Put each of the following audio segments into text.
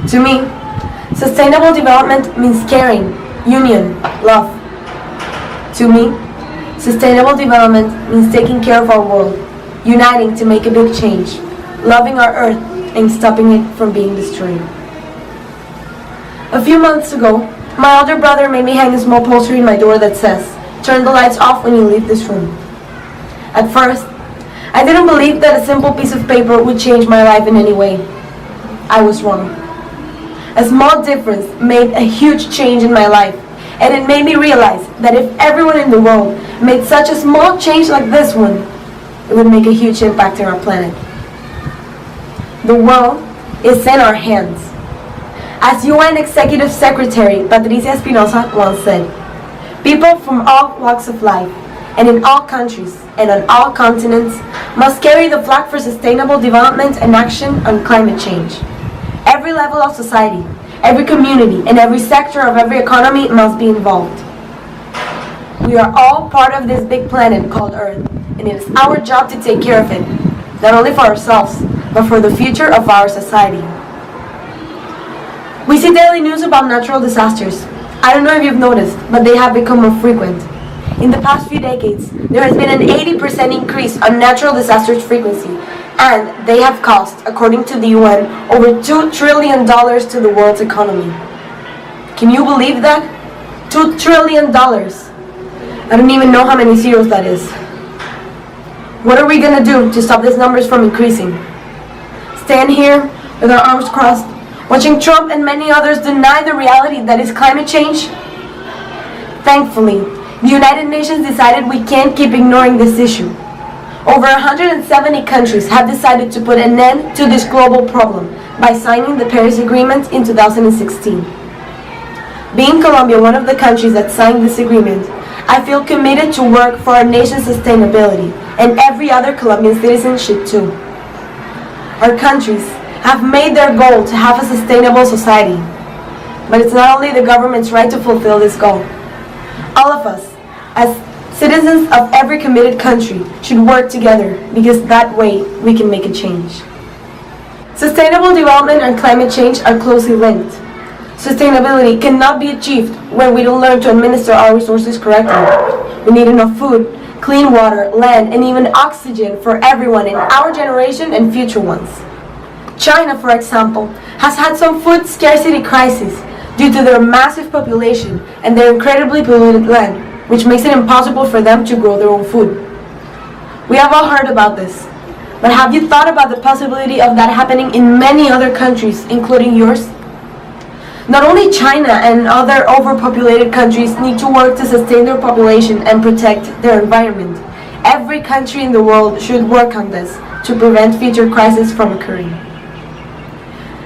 To me, sustainable development means caring, union, love. To me, sustainable development means taking care of our world, uniting to make a big change, loving our earth and stopping it from being destroyed. A few months ago, my older brother made me hang a small poster in my door that says, "Turn the lights off when you leave this room." At first, I didn't believe that a simple piece of paper would change my life in any way. I was wrong. A small difference made a huge change in my life, and it made me realize that if everyone in the world made such a small change like this one, it would make a huge impact on our planet. The world is in our hands. As UN Executive Secretary Patricia Espinosa once said, people from all walks of life, and in all countries, and on all continents, must carry the flag for sustainable development and action on climate change. Every level of society, every community, and every sector of every economy must be involved. We are all part of this big planet called Earth, and it is our job to take care of it, not only for ourselves, but for the future of our society. We see daily news about natural disasters. I don't know if you've noticed, but they have become more frequent. In the past few decades, there has been an 80% increase on natural disasters frequency, and they have cost, according to the UN, over $2 trillion to the world's economy. Can you believe that? $2 trillion. I don't even know how many zeros that is. What are we gonna do to stop these numbers from increasing? Stand here with our arms crossed, watching Trump and many others deny the reality that is climate change? Thankfully, the United Nations decided we can't keep ignoring this issue. Over 170 countries have decided to put an end to this global problem by signing the Paris Agreement in 2016. Being Colombia one of the countries that signed this agreement, I feel committed to work for our nation's sustainability and every other Colombian citizen should too. Our countries have made their goal to have a sustainable society, but it's not only the government's right to fulfill this goal. All of us, as citizens of every committed country, should work together because that way we can make a change. Sustainable development and climate change are closely linked. Sustainability cannot be achieved when we don't learn to administer our resources correctly. We need enough food, clean water, land, and even oxygen for everyone in our generation and future ones. China, for example, has had some food scarcity crises due to their massive population and their incredibly polluted land, which makes it impossible for them to grow their own food. We have all heard about this, but have you thought about the possibility of that happening in many other countries, including yours? Not only China and other overpopulated countries need to work to sustain their population and protect their environment. Every country in the world should work on this to prevent future crises from occurring.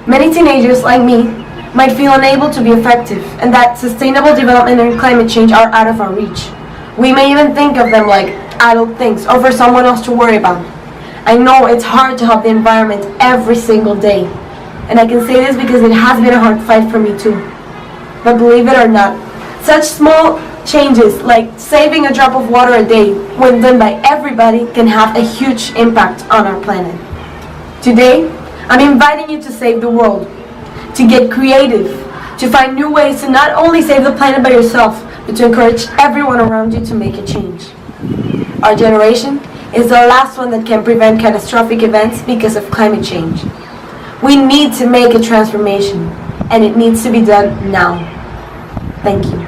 Many teenagers like me might feel unable to be effective and that sustainable development and climate change are out of our reach. We may even think of them like adult things or for someone else to worry about. I know it's hard to help the environment every single day, and I can say this because it has been a hard fight for me too. But believe it or not, such small changes like saving a drop of water a day, when done by everybody, can have a huge impact on our planet. Today, I'm inviting you to save the world, to get creative, to find new ways to not only save the planet by yourself, but to encourage everyone around you to make a change. Our generation is the last one that can prevent catastrophic events because of climate change. We need to make a transformation, and it needs to be done now. Thank you.